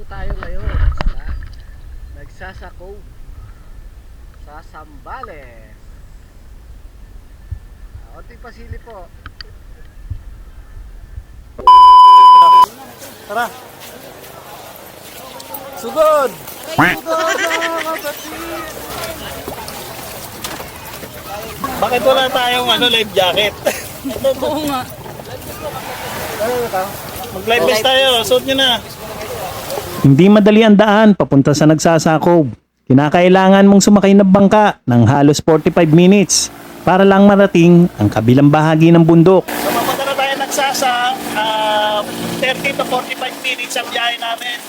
tayo ngayon sa nagsasakog sa Zambales. Konting pasili po. Tara. Sugod. Bakit wala tayong life jacket? Oo nga. Mag-life vest tayo. Suot nyo na. Hindi madali ang daan papunta sa Nagsasakob. Kinakailangan mong sumakay ng bangka ng halos 45 minutes para lang marating ang kabilang bahagi ng bundok. So mapunta na tayo Nagsasa. 30 to 45 minutes ang biyahe namin.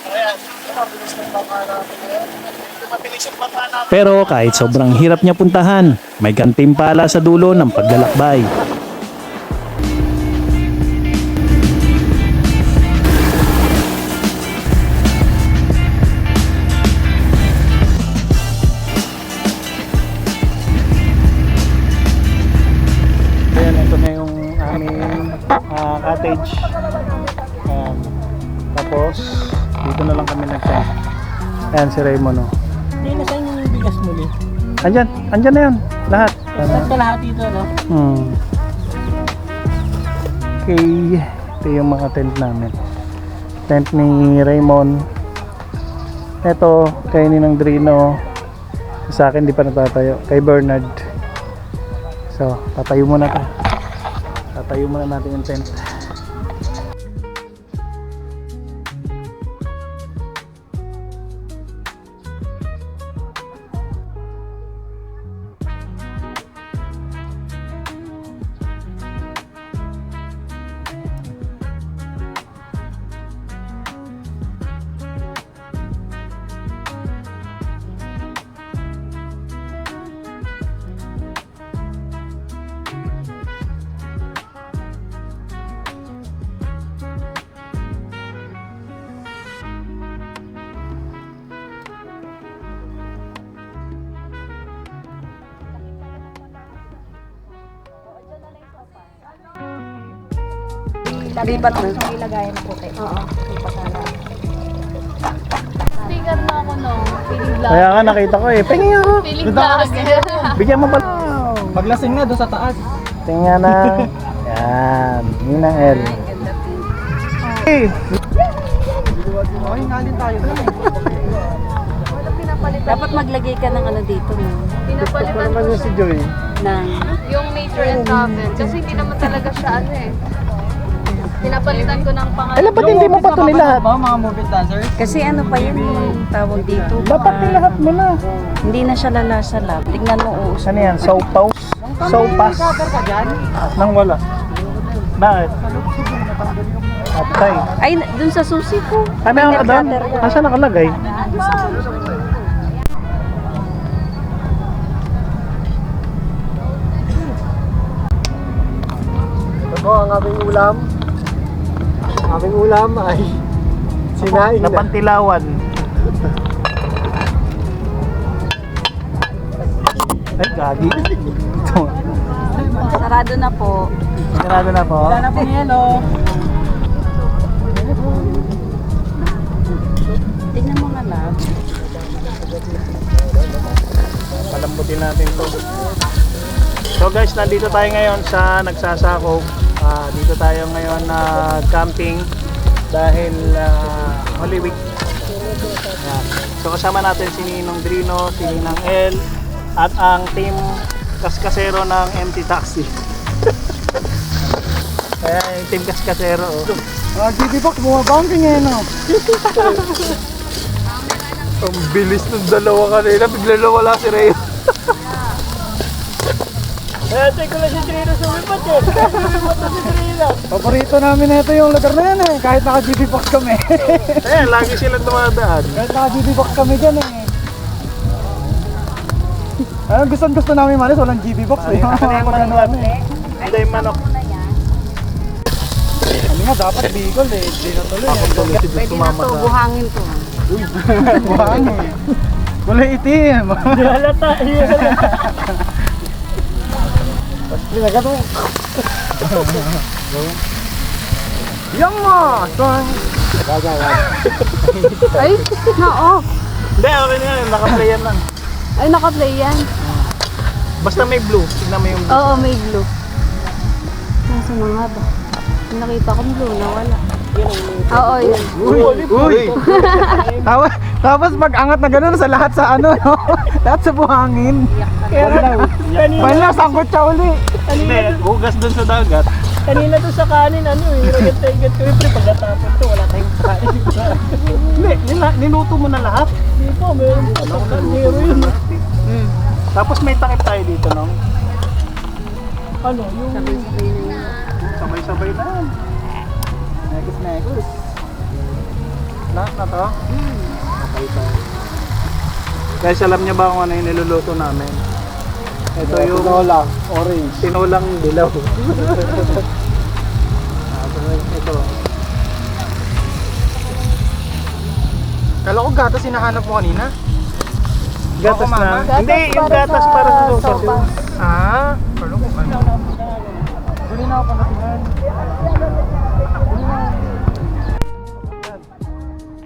Ayan. Mabilis ng bangka natin. Mabilis yung bangka natin. Pero kahit sobrang hirap niya puntahan, may gantimpala sa dulo ng paglalakbay. Ayan, ito na yung aming cottage. Ayan. Tapos, dito na lang kami nag-tent. Ayan si Raymond. Oh. Hindi na sa'yo yung bigas muli. Andyan na yun. Lahat. Saan ka lahat dito, no? Okay. Ito yung mga tent namin. Tent ni Raymond. Ito, kay Ninang Drino. Sa akin di pa natatayo. Kay Bernard. So, tatayo muna to. Tatayo muna natin yung tent. Lipat na. Ilagayan na puti. Oo. Lipat na lang. Sticker na ako no. Feeling vlog. Kaya ka nakita ko eh. Pingin ako. Feeling vlog. Bigyan mo pa. Paglasing na doon sa taas. Tingnan na. Yan. Ninang L. Hey. Okay, ngalin tayo doon eh. Dapat maglagay ka ng dito, no? Pinapalitan ko Naman si Joy. Ng... yung nature and coven. Kasi hindi naman talaga siya Pinapalitan ko ng pangalan. Alam ba't hindi mo pa ito nilahat? Mga movie dancers? Kasi pa yun yung tawag dito. Dapat nilahat mo na. Hindi na siya lalasalap. Tingnan mo, uus. Ano yan? Sopaws? Sopas? Nang wala. Bakit? Atay. Ay, dun sa susi ko. Ano ang doon? Nasaan nakalagay? Ito po ang aming ulam. Ang aming ulam ay sinaing na. Napantilawan. Ay, gagi. Sarado na po. Sarado na po. Wala na po yelo. Tingnan mo nga lang. Palambutin natin to. So guys, nandito tayo ngayon sa Nagsasakog. Dito tayo ngayon camping dahil Holy Week. Ayan. So kasama natin si Ninong Drino, si Ninang L at ang team kaskasero ng MT Taxi. Kaya yung team kaskasero. GD Box, bumabanking eh no. Ang bilis ng dalawa kanina, bigla na wala si Ray. Kaya ko lang si Drino sumipat eh. Sumipat na si Drino. Paborito namin na ito yung lugar na yan eh, kahit naka GD Box kami. Ayan, lagi silang dumadaan. Kahit naka GD Box kami dyan eh. Ayun, gusto namin malis, walang GD Box eh. Ano yung manok? Hindi yung manok. Ano nga, dapat Bicol eh, hindi na tuloy. Pwede na to, buhangin to. Buhangin. Wala itim. Halata. Pinagat mo. Yang mo, son. Ay, na-off. Hindi, okay na yan. Naka-play yan lang. Ay, naka-play yan. Basta may blue. Tignan mo yung blue. Oo, may glue. Nasa na nga ba? Nakita ko blue, nawala. Oo, yun. Uy! Tapos pag-angat na gano'n sa lahat sa ano, no? Lahat sa buhangin. Kanina, sangkot siya uli. Hindi, hugas dun sa dagat. Kanina to sa kanin, ano eh, ragat-ragat ko yung pagkatapon to, wala tayong kain. Hindi, niluto mo na lahat. Hindi po, meron po sa kaldero yun. Tapos may takip tayo dito, no? Ano, yung... Sabay-sabay na yan. Nekos. Lahat na to? Okay tayo. Guys, alam niyo ba kung ano yung niluluto namin? Ito yung Tinola, orange. tinulang dilaw. Ito. Kala ko gatas hinahanap mo kanina. Gatas Mama. na. Hindi, yung gatas para sa sopas. Ah, kala ko ano. Huli na ako pangatinan.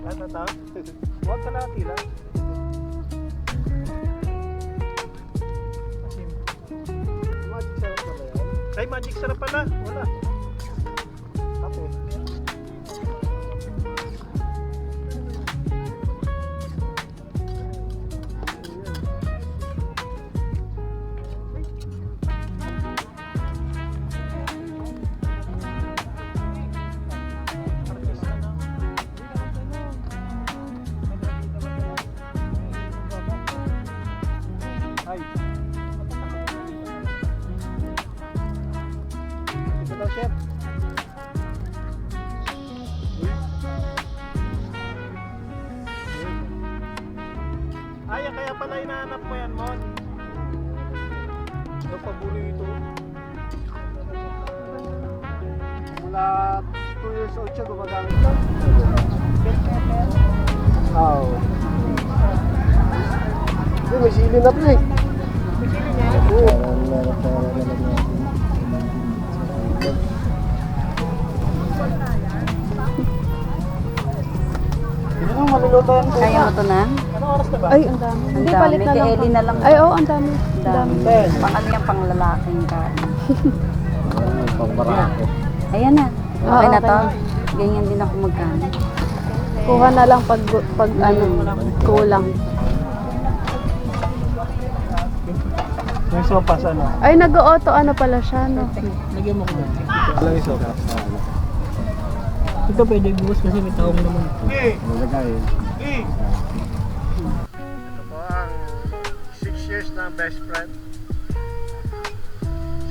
Lahat na to? Huwag ka na tila. Magic sarap na ba yan? Ay, magic sarap pala. Wala. Kape. Ay. Ito daw, chef. Ay, kaya pala hinahanap mo yan, Mon. Yung paborito. Mula 2 years old siya gumagamit lang. Oo. Hindi, may sili na pre. Hindi mo maluluto yan. Kaya mo to na? Anong oras na ba? Ay, ang dami. Hindi, palit na lang. Eli na lang. Ay, oo, ang dami. Ang dami. Pang ano yan, pang lalaking kain. Pangbarako. Ayan na. Oo, Okay na okay to. na. Ganyan din ako magkano. Kuha na lang pag ano, kulang. Yung sopas, ano? Ay, nag-auto ano pala siya, no? Lagyan mo ko ba? Walang iso. Ito pwede bukas kasi may taong naman. Nalagay. Ito po ang 6 years na best friend.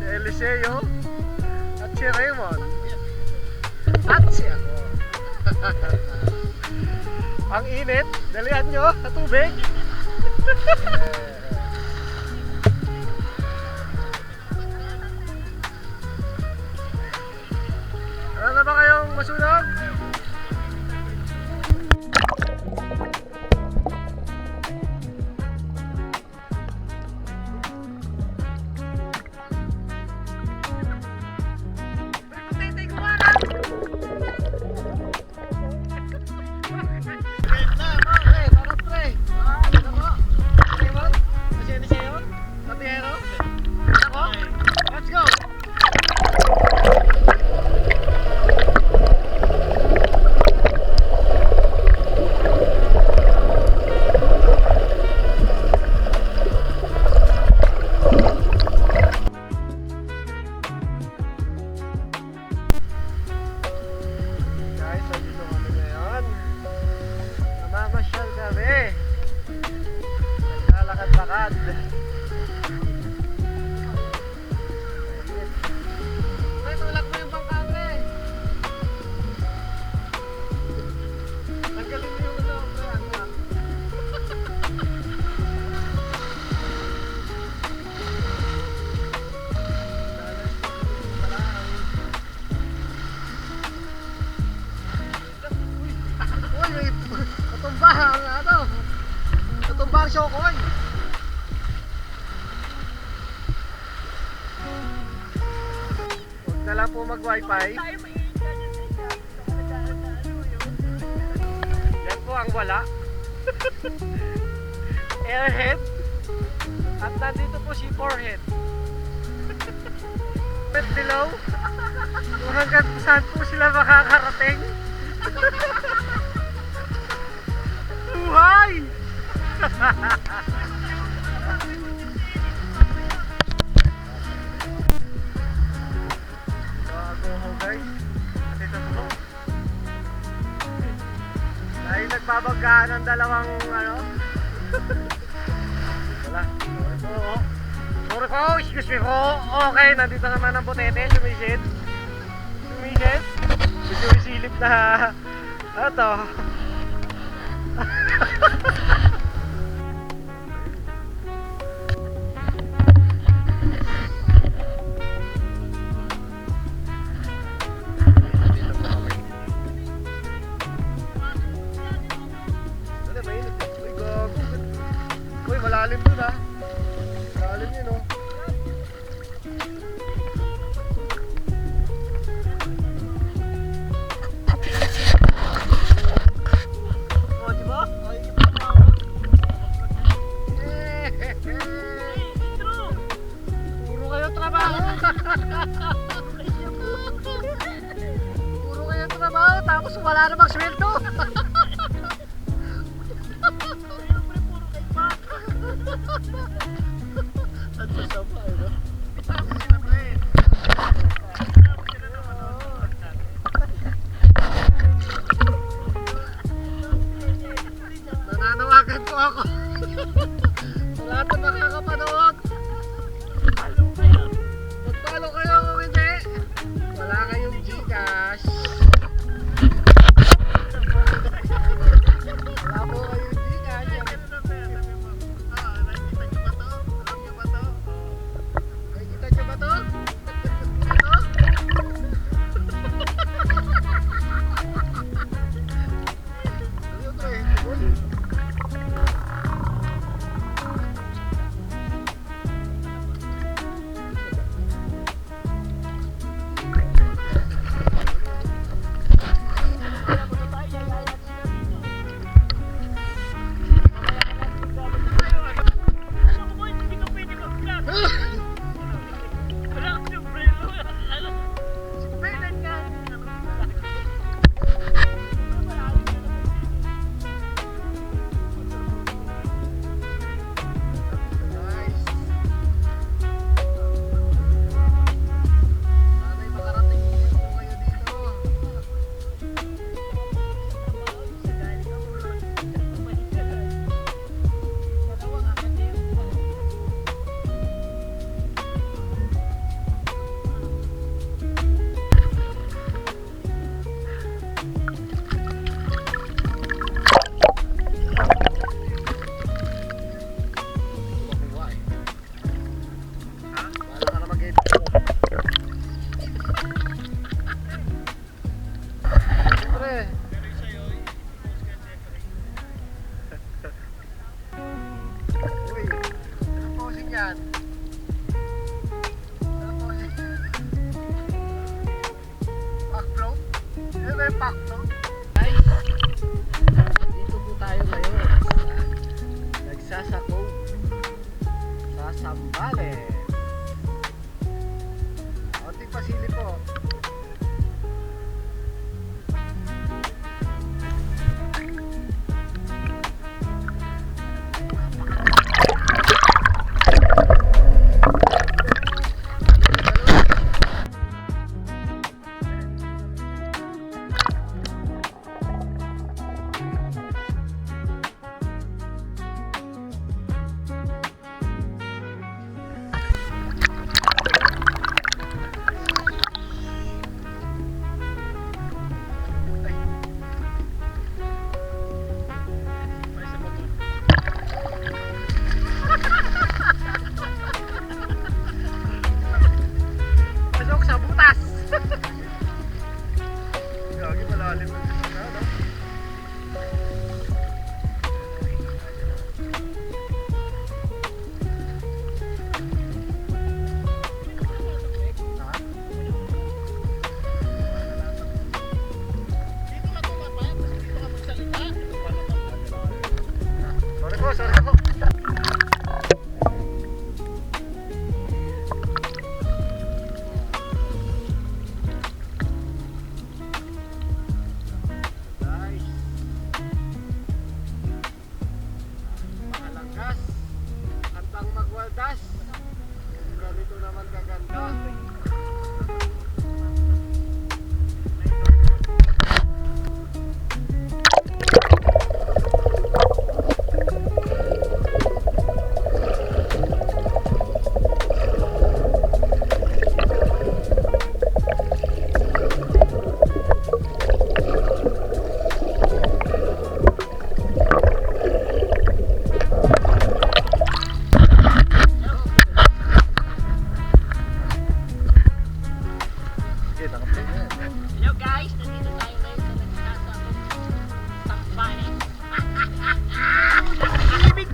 Si Eliseo at si Raymond. At si ako. Ang init, dalihan nyo sa tubig. Ano na ba kayong masunog? Let's go! Guys, nandito kami ngayon. Namamasyal kami. Naglalakad-lakad. Pre, tulak mo yung bangka, pre. Tanggalin mo yung ano, pre. Ano? Uy, may katumba ang ano. Katumba ang Shokoy. Huwag na lang po mag-wifi. parang wala. Airhead. At nandito po si Forehead. Pet below. Kung hanggang saan po sila makakarating. Buhay! Bago ho guys. Kasi totoo. Dahil nagbabanggaan ng dalawang ano. Wala. Sorry po, excuse me po. Okay, nandito naman ang butete. Sumisid. Sumisid. Sumisilip na. Ito. Uy, malalim dun ha. Malalim yun oh. Oh, diba? Puro kayo trabaho. Puro kayo trabaho tapos wala namang sweldo. At sasama eh, no? Nananawagan ko ako. Sa lahat na makakapanood. Mag-follow kayo kung hindi. Wala kayong Gcash.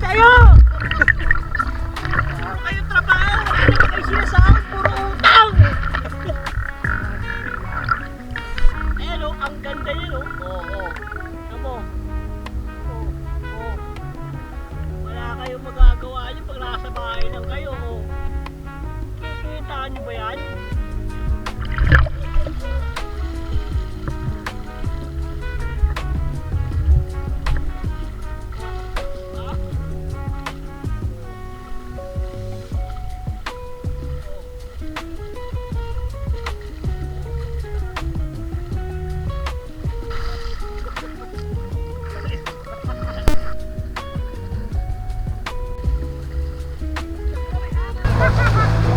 kayo! Puro kayo trabaho! Wala naman kayo sinasahod! Puro utang! Ayan o, ang ganda yan o. Oo. Tamo. Oo. Wala kayong magagawa niyo pag nasa bahay lang kayo o. Kikitaan niyo ba yan?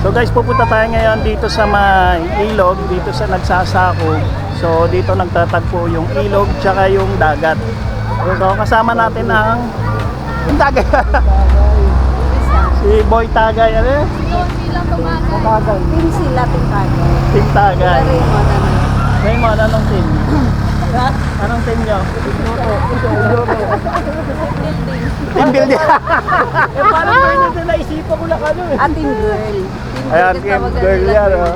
So guys, pupunta tayo ngayon dito sa may ilog, dito sa Nagsasako. So dito nagtatagpo yung ilog tsaka yung dagat. So kasama natin ang Tagay. Si Boy Tagay, ano yun? Team sila, team tayo. Team Tagay. Raymond, ano? Raymond, anong team? Anong team nyo? Team building. Parang kayo na naisipan ko lang ano eh. Ah, team girl. Ayan, team girl yan, oh.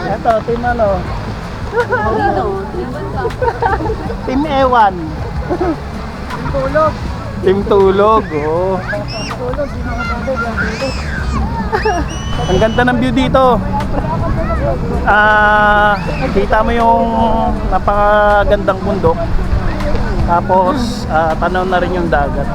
Ito, team ano? Sino? Team Ewan. Team Tulog, oh. Ang ganda ng view dito. Kita mo yung napakagandang bundok. Tapos tanaw na rin yung dagat.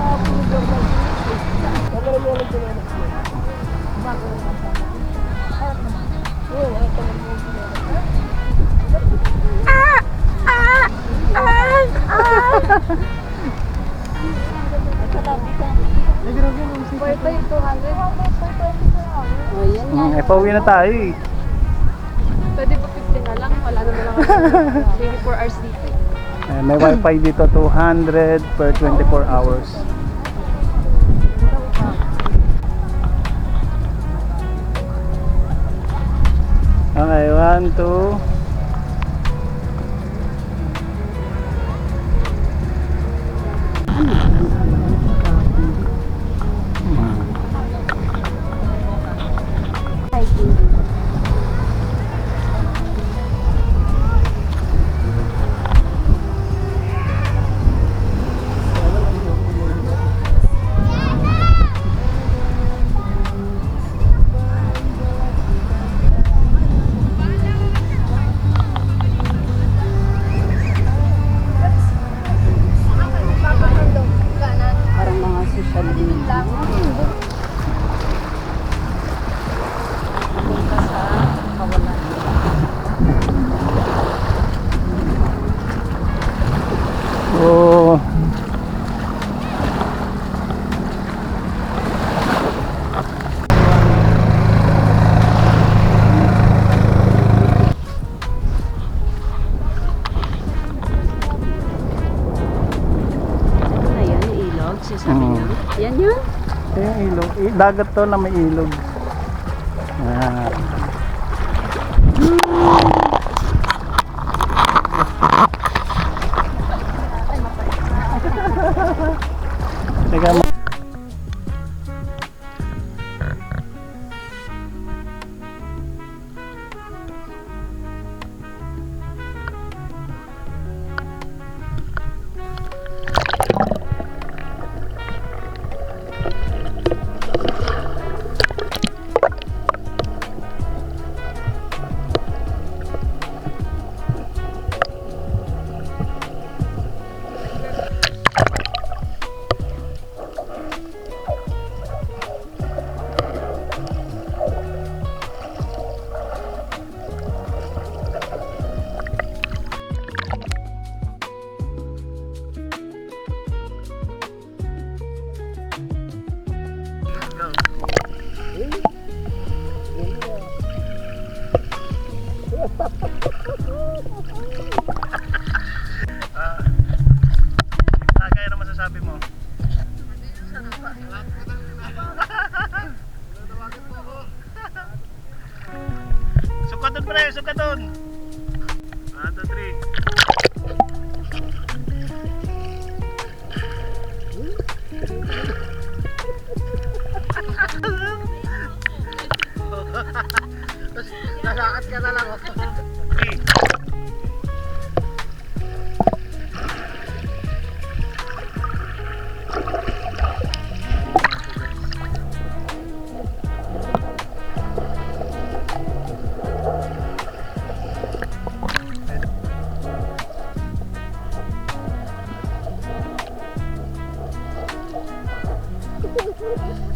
Oh, yan yan. Pauwi na tayo eh. Pwede pa 50 na lang. Wala naman lang ako. 24 hours dito. May wifi dito 200 per 24 hours. Okay, 1, 2. Parang mga social media. Punta sa kawalan. Oh. Ano na yan? Ilog? Sinasabi niya? Yan yun? Yung ilog. Dagat to na may ilog. Teka mo. Thank you.